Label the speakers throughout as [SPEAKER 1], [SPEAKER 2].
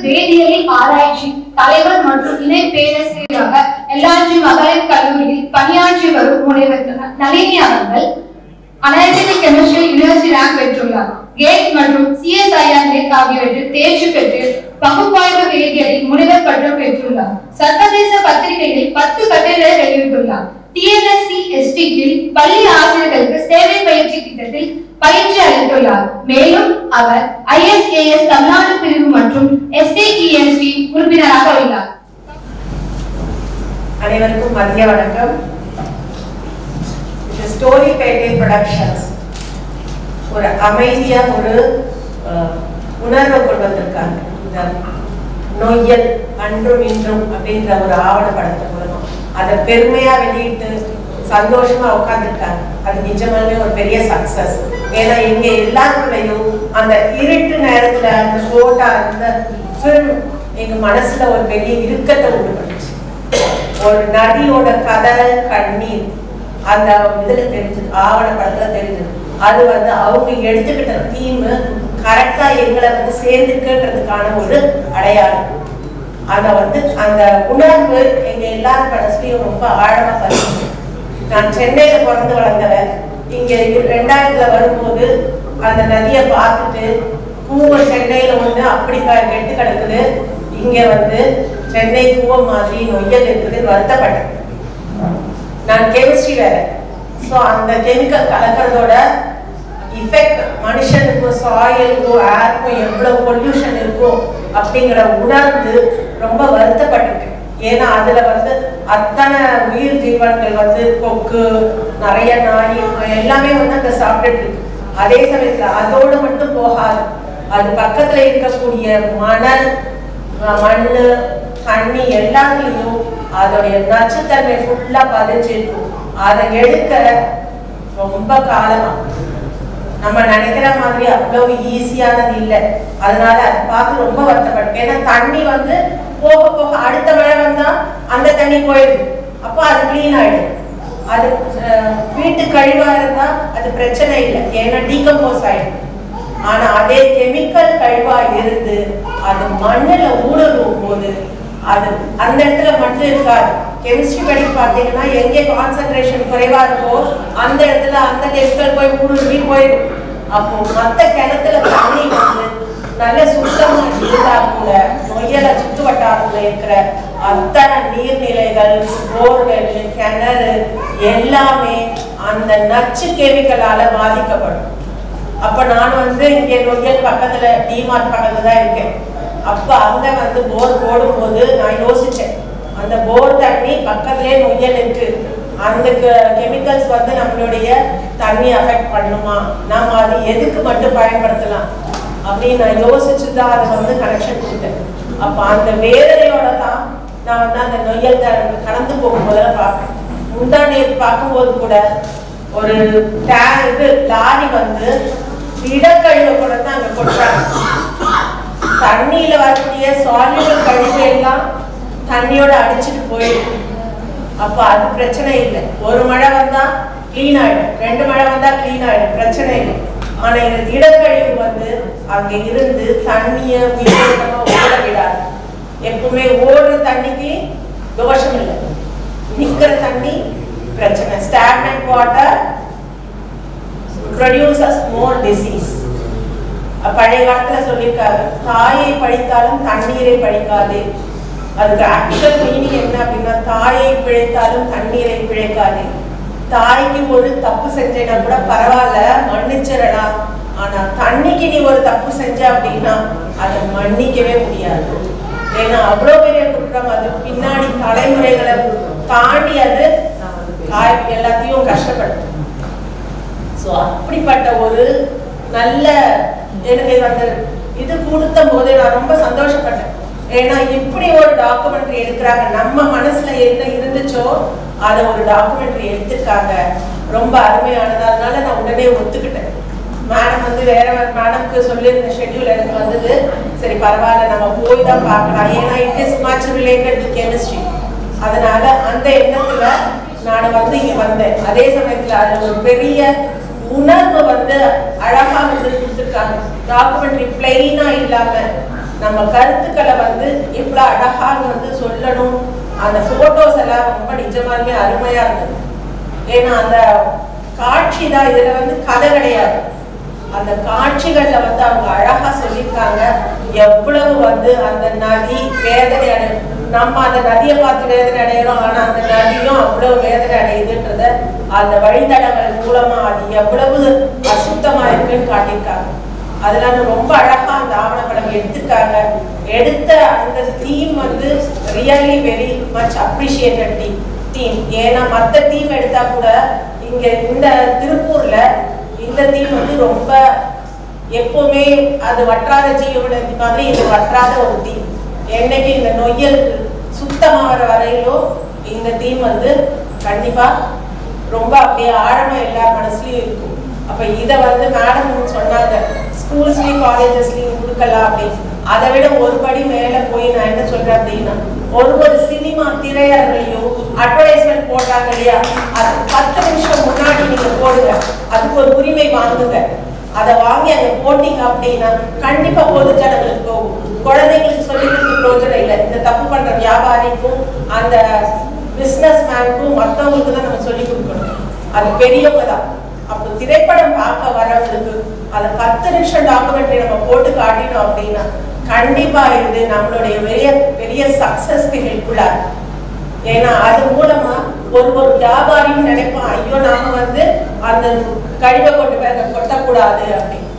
[SPEAKER 1] வேதியியல் ஆராய்ச்சி தலைவர் மற்றும் இணை பேராசிரியராக LRG மகளிர் கல்லூரியில் பணியாற்றி வரும் முனைவர் நளினி அவர்கள் அனாலிட்டிக்கல் கெமிஸ்ட்ரி யூனிவர்சிட்டி ரேங்க் பெற்றுள்ளார். கேட் மற்றும் CSIR நெட் ஆகியவற்றில் தேர்ச்சி பெற்று பகுப்பாய்வு வேதியியலில் முனைவர் பட்டம் பெற்றுள்ளார். சர்வதேச பத்திரிகையில் 10 கட்டுரைகளை வெளியிட்டுள்ளார். TNSC STயில் பள்ளி ஆசிரியர்களுக்கு சேவை பயிற்சி திட்டத்தில் பயிற்சி அளித்துள்ளார். மேலும் அவர் ISAS தமிழ்நாடு பிரிவு மற்றும் SAEST உறுப்பினராக உள்ளார்.
[SPEAKER 2] அனைவருக்கும் மதிய வணக்கம். ஸ்டோரி பேட்டை ப்ரொடக்ஷன்ஸ் ஒரு அமைதியா ஒரு உணர்வை கொண்டு வந்திருக்காங்க. இந்த நொய்யல் அன்றும் இன்றும் அப்படின்ற ஒரு ஆவணப்படத்தை மூலமா அதை பெருமையா வெளியிட்டு சந்தோஷமா உட்கார்ந்துருக்காங்க. அது நிஜமாவே ஒரு பெரிய சக்சஸ். ஏன்னா இங்க எல்லாருக்குள்ளயும் அந்த இருட்டு நேரத்துல அந்த போட்டா அந்த ஃபில்ம் எங்க மனசுல ஒரு பெரிய இறுக்கத்தை உண்டு பண்ணுச்சு. ஒரு நதியோட கதறல் கண்ணீர் அந்த இதுல தெரிஞ்சது, ஆவணப்படத்துல தெரிஞ்சது. அது அவங்க எடுத்துக்கிட்ட தீம் கரெக்டா எங்களை சேர்ந்துக்குன்றதுக்கான ஒரு அடையாளம். அத அந்த உணர்வு எங்க எல்லாரும் மனசுலயும் ரொம்ப ஆழமா பதிச்சு. நான் சென்னையில பிறந்து வளர்ந்தவன். இங்க 2000 வரும்போது அந்த நதியை பார்த்துட்டு பூவை சென்னையில அப்படி கெட்டு கிடக்குது, இங்க சென்னை பூவை மாதிரி நொய்யல் இருக்குதுன்னு வருத்தப்பட்டேன். நான் கெமிஸ்ட்ரி வேற. ஸோ அந்த கெமிக்கல் கலக்கிறதோட இஃபெக்ட் மனுஷனுக்கும் சாயிலுக்கும் ஏருக்கும் எவ்வளவு பொல்யூஷன் இருக்கும் அப்படிங்கிற உணர்ந்து ரொம்ப வருத்தப்பட்டிருக்கேன். ஏன்னா அதுல அத்தனை உயிர் ஜீவன்கள் கொக்கு, நிறைய நாய் எல்லாமே அங்க சாப்பிட்டுட்டு இருக்கு. அதே சமயத்துல அதோடு மட்டும் போகாது, அது பக்கத்துல இருக்கக்கூடிய மணல், மண்ணு, தண்ணி எல்லாத்துலயும் அதோடைய நச்சுத்தன்மை ஃபுல்லா பதிஞ்சிருக்கும். அதை எடுக்க ரொம்ப காலமா நம்ம நினைக்கிற மாதிரி அவ்வளவு ஈஸியானது இல்லை. அதனால அதை பார்த்து ரொம்ப வருத்தப்பட்டேன். ஏன்னா தண்ணி போக போக அடுத்த மழை வந்தா அந்த தண்ணி போயிடுது. அப்போ அது கிளீன் ஆயிடுது. அது வீட்டு கழிவா இருந்தா அது பிரச்சனை இல்லை, ஏன்னா டீகம்போஸ் ஆயிடுது. ஆனா அதே கெமிக்கல் கழிவா இருந்து அது மண்ணுல ஊடுருவும் போது அது அந்த இடத்துல மட்டும் இருக்காது. கெமிஸ்ட்ரி படிப்பு பார்த்தீங்கன்னா எங்கே கான்சென்ட்ரேஷன் குறைவா இருக்கோ அந்த இடத்துல அந்த கெமிக்கல் போய் ஊடுருவி போயிடும். அப்போ மற்ற கிணத்துல தண்ணி நல்ல சுத்தமா இருந்தா கூட நொய்யலை சுற்று வட்டாரத்துல இருக்கிற அத்தனை நீர்நிலைகள், போர்வெல், கிணறு எல்லாமே அந்த நச்சு கெமிக்கலால பாதிக்கப்படும். அப்ப நான் இங்க நொய்யல் பக்கத்துல டிமார்ட் பக்கத்துல தான் இருக்கேன். அப்ப அங்க போர் போடும் போது நான் யோசிச்சேன், அந்த போர் தண்ணி பக்கத்திலே நொய்யல் இருக்கு, அந்த கெமிக்கல்ஸ் நம்மளுடைய தண்ணி அஃபெக்ட் பண்ணுமா, நம்ம அது எதுக்கு மட்டும் பயன்படுத்தலாம் அப்படின்னு நான் யோசிச்சுதான் அதை கனெக்ஷன் கொடுத்தேன். அப்ப அந்த வேதனையோட தான் நான் அந்த நொய்யல் கடந்து போகும்போதெல்லாம் பார்ப்பேன். முந்தானே பார்க்கும்போது கூட ஒரு லாரி திடக்கழிவை கூட தான் அங்க கொட்டுறாங்க. தண்ணியில வரக்கூடிய சாலிபிள் கழிவு எல்லாம் தண்ணியோட அடிச்சுட்டு போயிடும். அப்ப அது பிரச்சனை இல்லை. ஒரு மழை வந்தா கிளீன் ஆயிடும், 2 மழை வந்தா கிளீன் ஆயிடும், பிரச்சனை இல்லை. ஆனா இந்த திடக்கழிவு அங்க இருந்து தண்ணிய உயிரிழமா ஓட விடாது. எப்பவுமே ஓடுற தண்ணிக்கு தோஷம் இல்லை, நிக்கிற தண்ணி பிரச்சனை. Stagnant water produces more disease. பழைய காலத்துல சொல்லியிருக்காரு, தாயை பழித்தாலும் தண்ணீரை பழிக்காது. அதுக்கு ஆக்சுவல் மீனிங் என்ன அப்படின்னா, தாயை பிழைத்தாலும் தண்ணீரை பிழைக்காது. தாய்க்கு ஒரு தப்பு செஞ்சேன்னா கூட பரவாயில்ல மன்னிச்சிடலாம், ஆனா தண்ணிக்கு நீ ஒரு தப்பு செஞ்ச அப்படின்னா அதை மன்னிக்கவே முடியாது. ஏன்னா அவ்வளவு பெரிய குற்றம், அது பின்னாடி தலைமுறைகளை தாண்டி அது எல்லாத்தையும் கஷ்டப்படுத்தும். ஸோ அப்படிப்பட்ட ஒரு நல்ல எனக்கு இது கொடுத்த போது நான் ரொம்ப சந்தோஷப்பட்டேன். ஏன்னா இப்படி ஒரு டாக்குமெண்ட்ரி எடுக்கிறாங்க, நம்ம மனசுல என்ன இருந்துச்சோ அதை ஒரு டாக்குமெண்ட்ரி எடுத்துருக்காங்க, ரொம்ப அருமையானது. அதனால நான் உடனே ஒத்துக்கிட்டேன். மேடம் வேற மேடம்க்கு சொல்லியிருந்த ஷெட்யூல் எனக்கு வந்தது. சரி பரவாயில்ல, நம்ம போய் தான் பார்க்கலாம், ஏன்னா it is much related to chemistry. அதனால அந்த எண்ணத்துல நான் இங்க வந்தேன். அதே சமயத்துல அது ஒரு பெரிய உணர்வு வந்து அழகா வந்து கொடுத்துருக்காங்க. டாக்குமெண்ட்ரி பிளெயினா இல்லாம நம்ம கருத்துக்களை வந்து எவ்வளவு அழகா வந்து சொல்லணும். அந்த போட்டோஸ் எல்லாம் ரொம்ப நிஜமாலுமே அருமையா இருந்தது. ஏன்னா அந்த காட்சி தான், இதுல வந்து கதை கிடையாது. அந்த காட்சிகள்ல வந்து அவங்க அழகா சொல்லியிருக்காங்க. எவ்வளவு வந்து அந்த நதி வேதனை அடையும், நம்ம அந்த நதியை பார்த்து வேதனை அடைகிறோம், ஆனா அந்த நதியும் அவ்வளவு வேதனை அடையுதுன்றத அந்த வழித்தடங்கள் மூலமா அது எவ்வளவு அசுத்தமா இருக்குன்னு காட்டியிருக்காங்க. அதனால ரொம்ப அழகா அந்த ஆவணப்படம் எடுத்திருக்காங்க. எடுத்த அந்த தீம் வந்து really very much appreciated theme. ஏன்னா மற்ற தீம் எடுத்தா கூட இங்க இந்த திருப்பூர்ல இந்த தீம் வந்து ரொம்ப எப்பவுமே அது வற்றாத ஜீவன மாதிரி இது வற்றாத ஒரு தீம். என்னைக்கு இந்த நொய்யல் சுத்தமாகிற வரையிலும் இந்த தீம் வந்து கண்டிப்பா ரொம்ப அப்படியே ஆழமா எல்லார் மனசுலயும் இருக்கும். அப்ப இதை வந்து மேடம் சொன்னாங்க, ஸ்கூல்ஸ்லயும் காலேஜஸ்லயும் கொடுக்கலாம் அப்படின்னு. அதை விட ஒரு படி மேல போய் நான் என்ன சொல்றேன் அப்படின்னா, ஒரு சினிமா திரையரங்கிலையும் அட்வர்டைஸ்மெண்ட் போட்டாங்க இல்லையா, அது 10 நிமிஷம் முன்னாடி நீங்க போடுங்க, அதுக்கு ஒரு உரிமை வாங்குங்க. அதை வாங்கி அங்க போட்டீங்க அப்படின்னா கண்டிப்பா பொது ஜனங்களுக்கு போகும். குழந்தைங்களுக்கு சொல்லி கொடுக்க பிரோஜனம் இல்லை. இந்த தப்பு பண்ற வியாபாரிக்கும் அந்த பிசினஸ் மேனுக்கும் மற்றவங்களுக்கு தான் நம்ம சொல்லி கொடுக்கணும். அது பெரியவங்க தான். அப்போ திரைப்படம் பார்க்க வரவங்களுக்கு அதை 10 நிமிஷம் டாக்குமெண்ட்ரி நம்ம போட்டு காட்டினோம் அப்படின்னா கண்டிப்பா இது நம்மளுடைய பெரிய பெரிய சக்சஸ்க்கு ஹெல்ப்ஃபுல்லா. ஏன்னா அது மூலமா ஒரு வியாபாரியும் நினைப்பான், ஐயோ நாம வந்து அந்த கழிவை கொண்டு போய் அதை கொட்டக்கூடாது அப்படின்னு.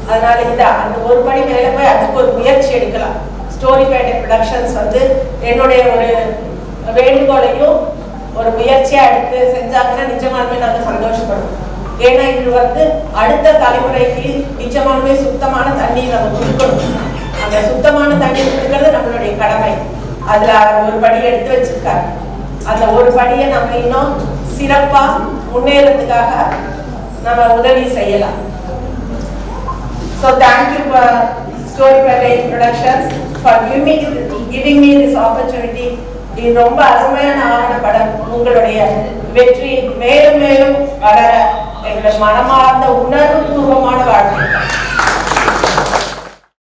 [SPEAKER 2] அதனால இந்த அந்த ஒரு படி மேல போய் அதுக்கு ஒரு முயற்சி எடுக்கலாம். ஸ்டோரி பேட்டை ப்ரொடக்ஷன்ஸ் வந்து என்னுடைய ஒரு வேண்டுகோளையும் ஒரு முயற்சியா எடுத்து செஞ்சாங்கன்னா நிஜமாலுமே நாங்க சந்தோஷப்படுவோம். ஏன்னா இது வந்து அடுத்த தலைமுறைக்கு நிஜமாலுமே சுத்தமான தண்ணி நம்ம கொடுக்கணும். அந்த சுத்தமான தண்ணி கொடுக்கறது நம்மளுடைய கடமை. அதுல ஒரு படி எடுத்து வச்சிருக்காங்க. அந்த ஒரு படியை நம்ம இன்னும் சிறப்பா முன்னேறதுக்காக நம்ம உதவி செய்யலாம். So thank you for Story Pattai Productions for giving me this opportunity. இது ரொம்ப அருமையான ஆவணப்படம். உங்களுடைய வெற்றி மேலும் மேலும் வளர எங்களுடைய மனமார்ந்த உணர்வு பூர்வமான வாழ்க்கை.